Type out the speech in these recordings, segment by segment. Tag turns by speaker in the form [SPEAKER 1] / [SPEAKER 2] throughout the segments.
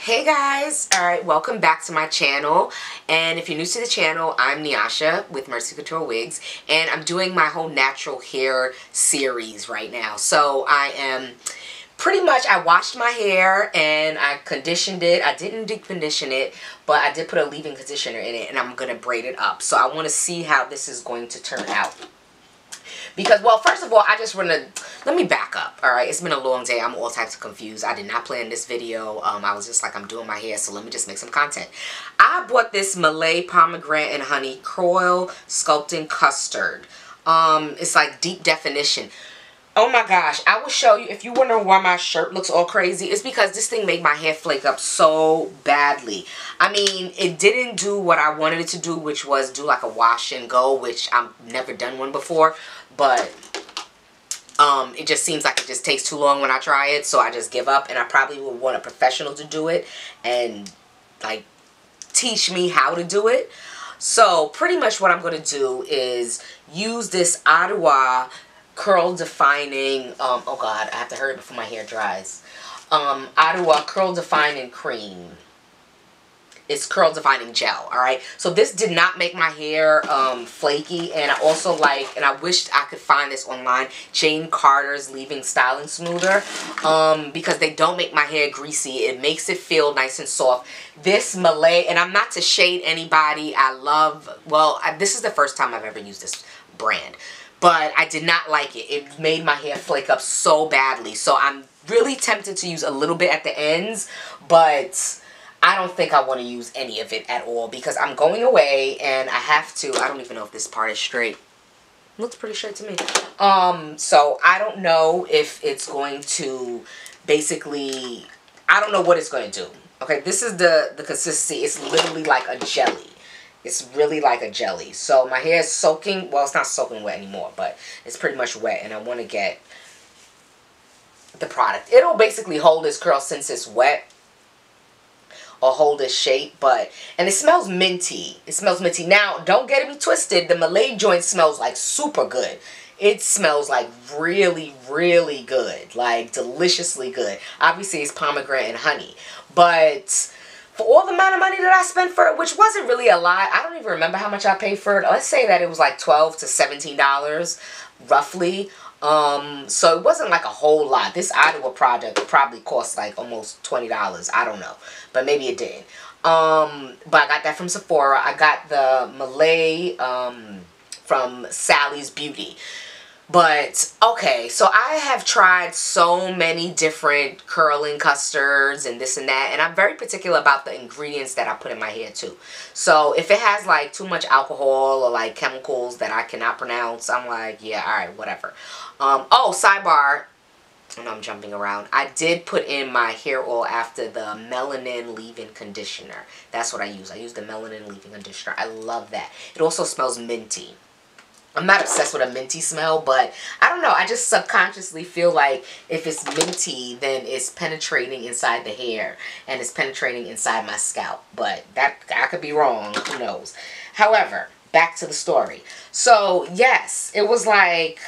[SPEAKER 1] Hey guys, alright, welcome back to my channel. And if you're new to the channel, I'm Nyasha with Mercy Couture Wigs, and I'm doing my whole natural hair series right now. So I am pretty much, I washed my hair and I conditioned it. I didn't deep condition it, but I did put a leave-in conditioner in it, and I'm going to braid it up. So I want to see how this is going to turn out. Because, well, first of all, I just want to, let me back up, alright? It's been a long day. I'm all types of confused. I did not plan this video. I was just like, I'm doing my hair, so let me just make some content. I bought this Mielle Pomegranate and Honey Coil Sculpting Custard. It's like deep definition. Oh my gosh, I will show you. If you wonder why my shirt looks all crazy, it's because this thing made my hair flake up so badly. I mean, it didn't do what I wanted it to do, which was do like a wash and go, which I've never done one before. But it just seems like it just takes too long when I try it, so I just give up. And I probably would want a professional to do it and like teach me how to do it. So pretty much what I'm going to do is use this Adwoa Curl Defining, oh god, I have to hurry before my hair dries. Adwoa Curl Defining Cream. It's curl defining gel, alright? So this did not make my hair flaky, and I also like, and I wished I could find this online, Jane Carter's Leave-In Styling Smoother, because they don't make my hair greasy. It makes it feel nice and soft. This Mielle, and I'm not to shade anybody, I love, well, this is the first time I've ever used this brand, but I did not like it. It made my hair flake up so badly, so I'm really tempted to use a little bit at the ends, but I don't think I want to use any of it at all because I'm going away and I have to. I don't even know if this part is straight. Looks pretty straight to me. So I don't know if it's going to basically, I don't know what it's going to do. Okay, this is the consistency. It's literally like a jelly. It's really like a jelly. So my hair is soaking, well, it's not soaking wet anymore, but it's pretty much wet, and I want to get the product. It'll basically hold its curl since it's wet, or hold its shape, and it smells minty. It smells minty. Now, don't get me twisted. The Mielle joint smells like super good. It smells like really, really good. Like deliciously good. Obviously, it's pomegranate and honey. But for all the amount of money that I spent for it, which wasn't really a lot. I don't even remember how much I paid for it. Let's say that it was like $12 to $17 roughly. So it wasn't like a whole lot. This Adwoa product probably cost like almost $20. I don't know, but maybe it did. But I got that from Sephora. I got the Mielle from Sally's Beauty. But, okay, so I have tried so many different curling custards and this and that, and I'm very particular about the ingredients that I put in my hair too. So if it has like too much alcohol or like chemicals that I cannot pronounce, I'm like, yeah, alright, whatever. Oh, sidebar, I know I'm jumping around. I did put in my hair oil after the melanin leave-in conditioner. That's what I use. I use the melanin leave-in conditioner. I love that. It also smells minty. I'm not obsessed with a minty smell, but I don't know. I just subconsciously feel like if it's minty, then it's penetrating inside the hair and it's penetrating inside my scalp. But that, I could be wrong. Who knows? However, back to the story. So, yes, it was like,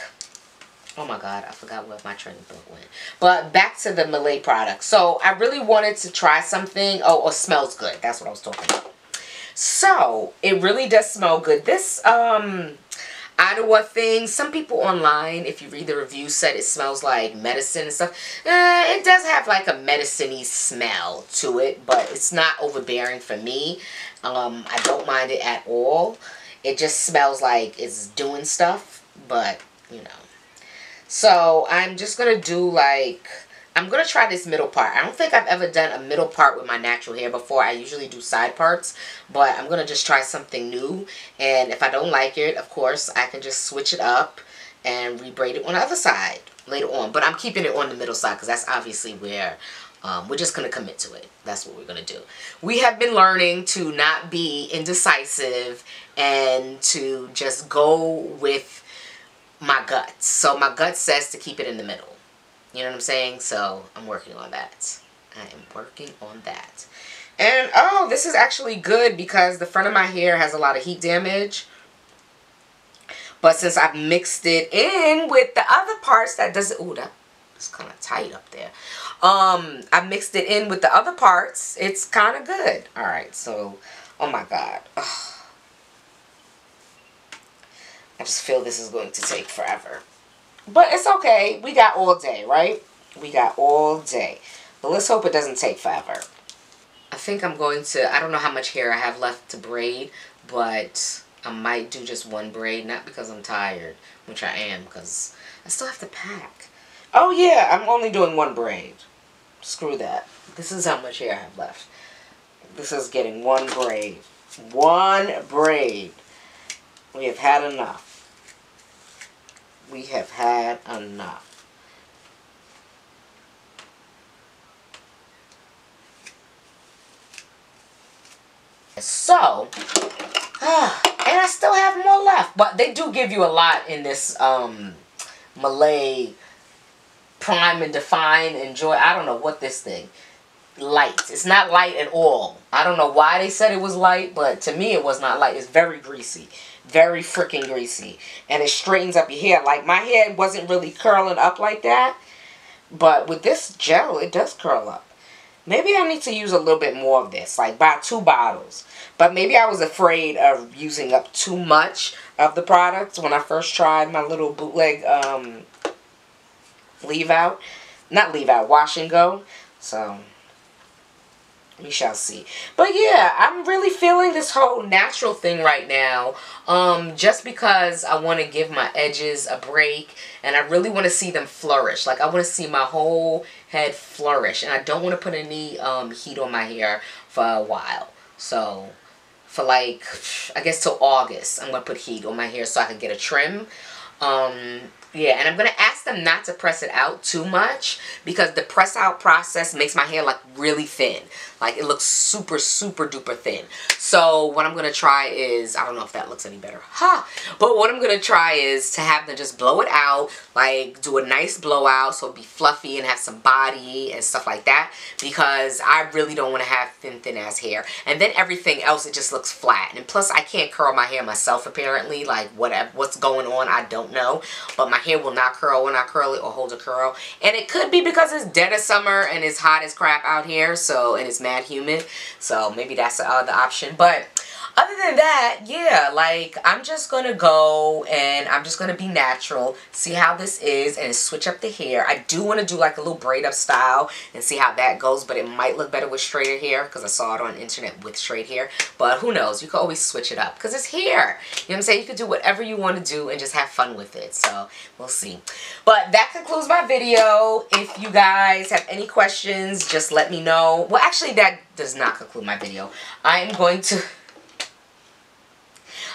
[SPEAKER 1] oh my god, I forgot where my train of thought went. But back to the Mielle product. So, I really wanted to try something. Oh, it smells good. That's what I was talking about. So, it really does smell good. This, Adwoa thing, some people online, if you read the reviews, said it smells like medicine and stuff. It does have like a medicine-y smell to it, but it's not overbearing for me. I don't mind it at all. It just smells like it's doing stuff, but, you know. So, I'm just going to do like, I'm going to try this middle part. I don't think I've ever done a middle part with my natural hair before. I usually do side parts, but I'm going to just try something new. And if I don't like it, of course, I can just switch it up and rebraid it on the other side later on. But I'm keeping it on the middle side because that's obviously where we're just going to commit to it. That's what we're going to do. We have been learning to not be indecisive and to just go with my guts. So my gut says to keep it in the middle. You know what I'm saying? So, I'm working on that. I am working on that. And, oh, this is actually good because the front of my hair has a lot of heat damage. But since I've mixed it in with the other parts, that doesn't, ooh, that It's kind of tight up there. I mixed it in with the other parts. It's kind of good. All right, so, oh my God. Ugh. I just feel this is going to take forever. But it's okay. We got all day, right? We got all day. But let's hope it doesn't take forever. I think I'm going to, I don't know how much hair I have left to braid, but I might do just one braid. Not because I'm tired, which I am, because I still have to pack. Oh yeah, I'm only doing one braid. Screw that. This is how much hair I have left. This is getting one braid. One braid. We have had enough. We have had enough. So, and I still have more left. But they do give you a lot in this Mielle Prime and Define Enjoy. I don't know what this thing. Light. It's not light at all. I don't know why they said it was light, but to me it was not light. It's very greasy. Very freaking greasy. And it straightens up your hair. Like, my hair wasn't really curling up like that. But with this gel, it does curl up. Maybe I need to use a little bit more of this. Like, buy 2 bottles. But maybe I was afraid of using up too much of the product when I first tried my little bootleg leave out. Not leave out, wash and go. So we shall see. But yeah, I'm really feeling this whole natural thing right now. Just because I want to give my edges a break. And I really want to see them flourish. Like, I want to see my whole head flourish. And I don't want to put any heat on my hair for a while. So, for like, I guess till August, I'm going to put heat on my hair so I can get a trim. Yeah, and I'm going to ask them not to press it out too much because the press out process makes my hair like really thin. Like, it looks super, super duper thin. So what I'm going to try is, I don't know if that looks any better. But what I'm going to try is to have them just blow it out. Like, do a nice blowout so it'll be fluffy and have some body and stuff like that. Because I really don't want to have thin ass hair. And then everything else, it just looks flat. And plus, I can't curl my hair myself apparently. Like, what's going on, I don't know. But my hair will not curl when I curl it or hold a curl. And it could be because it's dead of summer and it's hot as crap out here. So, and it's mad humid. So maybe that's the other option. But other than that, yeah, like, I'm just going to go and I'm just going to be natural, see how this is, and switch up the hair. I do want to do like a little braid up style and see how that goes, but it might look better with straighter hair because I saw it on the internet with straight hair. But who knows? You can always switch it up because it's hair. You know what I'm saying? You can do whatever you want to do and just have fun with it. So we'll see. But that concludes my video. If you guys have any questions, just let me know. Well, actually, that does not conclude my video. I am going to...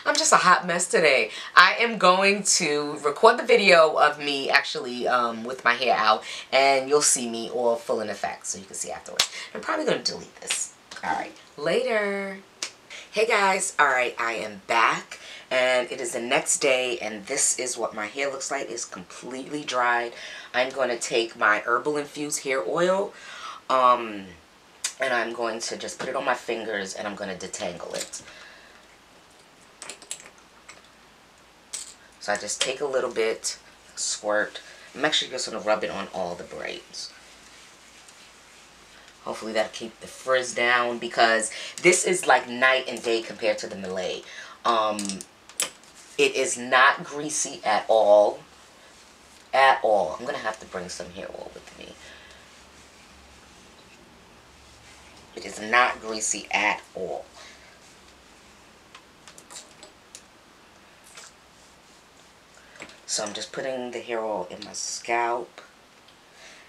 [SPEAKER 1] I'm just a hot mess today. I am going to record the video of me actually with my hair out, and you'll see me all full in effect so you can see afterwards. I'm probably going to delete this. Alright, later. Hey guys, alright, I am back, and it is the next day, and this is what my hair looks like. It's completely dried. I'm going to take my herbal infused hair oil, and I'm going to just put it on my fingers, and I'm going to detangle it. So I just take a little bit, squirt. I'm actually just going to rub it on all the braids. Hopefully that'll keep the frizz down because this is like night and day compared to the Mielle. It is not greasy at all. At all. I'm going to have to bring some hair oil with me. It is not greasy at all. So I'm just putting the hair oil in my scalp.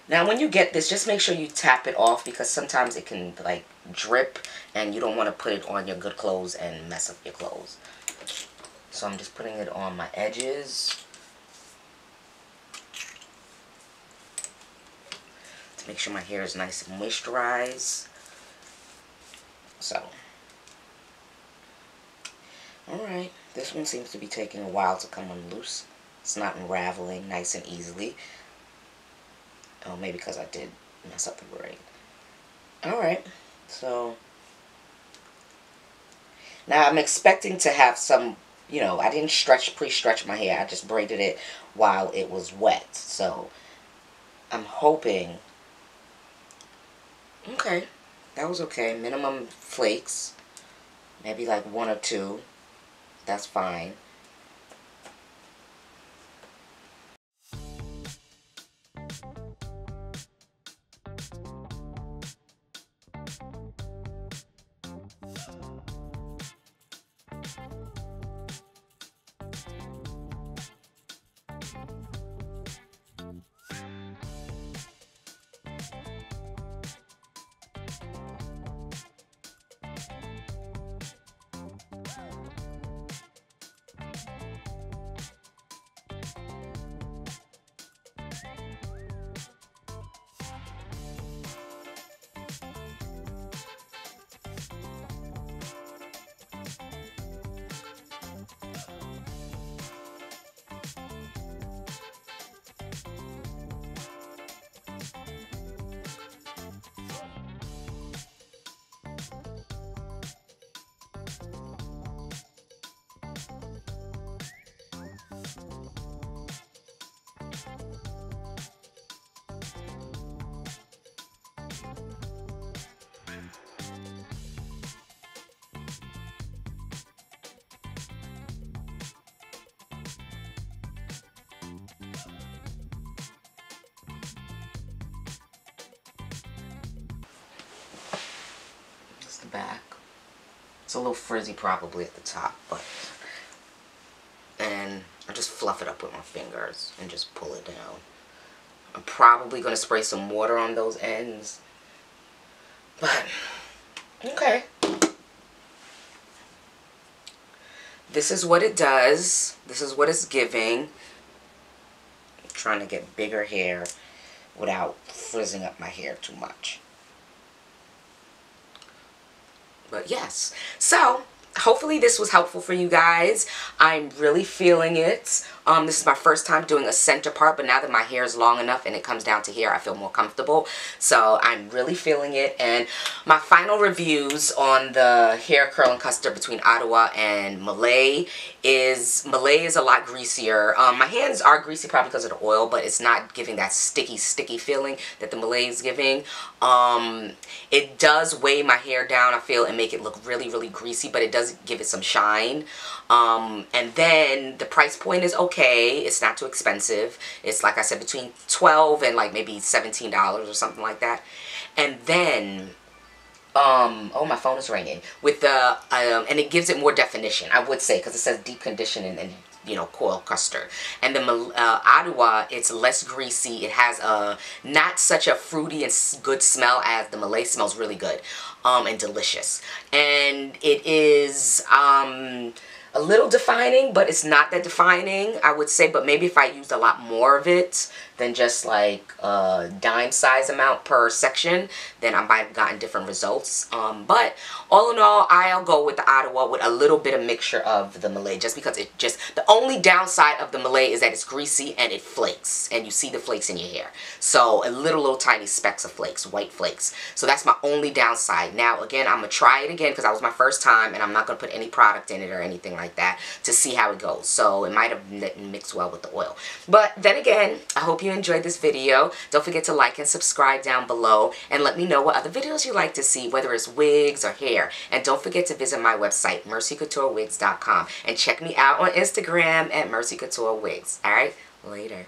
[SPEAKER 1] Now when you get this, just make sure you tap it off because sometimes it can like drip and you don't want to put it on your good clothes and mess up your clothes. So I'm just putting it on my edges to make sure my hair is nice and moisturized. So, alright, this one seems to be taking a while to come loose. It's not unraveling nice and easily. Oh, maybe because I did mess up the braid. Alright, so now I'm expecting to have some, you know, I didn't pre-stretch my hair. I just braided it while it was wet. So I'm hoping. Okay, that was okay. Minimum flakes, maybe like 1 or 2. That's fine. The back. It's a little frizzy probably at the top, but and I just fluff it up with my fingers and just pull it down. I'm probably going to spray some water on those ends, but okay. This is what it does. This is what it's giving. I'm trying to get bigger hair without frizzing up my hair too much. But yes, so hopefully this was helpful for you guys. I'm really feeling it. This is my first time doing a center part, but now that my hair is long enough and it comes down to here, I feel more comfortable. So I'm really feeling it. And my final reviews on the hair curl and custard between Adwoa and Mielle is a lot greasier. My hands are greasy probably because of the oil, but it's not giving that sticky feeling that the Mielle is giving. It does weigh my hair down, I feel, and make it look really, really greasy, but it does give it some shine. And then the price point is okay. It's not too expensive. It's, like I said, between $12 and like maybe $17 or something like that. And then oh, my phone is ringing. With the and it gives it more definition, I would say, because it says deep conditioning and you know, coil custard. And the Adwoa, it's less greasy. It has not such a fruity and good smell as the Mielle. Smells really good and delicious. And it is a little defining, but it's not that defining, I would say. But maybe if I used a lot more of it than just like a dime size amount per section, then I might have gotten different results. But all in all, I'll go with the Adwoa with a little bit of mixture of the Mielle, just because it just, the only downside of the Mielle is that it's greasy and it flakes, and you see the flakes in your hair. So a little tiny specks of flakes, white flakes. So that's my only downside. Now again, I'm gonna try it again because that was my first time, and I'm not gonna put any product in it or anything like that to see how it goes. So it might have mixed well with the oil. But then again, I hope you enjoyed this video. Don't forget to like and subscribe down below, and let me know what other videos you like to see, whether it's wigs or hair. And don't forget to visit my website, mercycouturewigs.com, and check me out on Instagram at mercycouturewigs. Alright, later.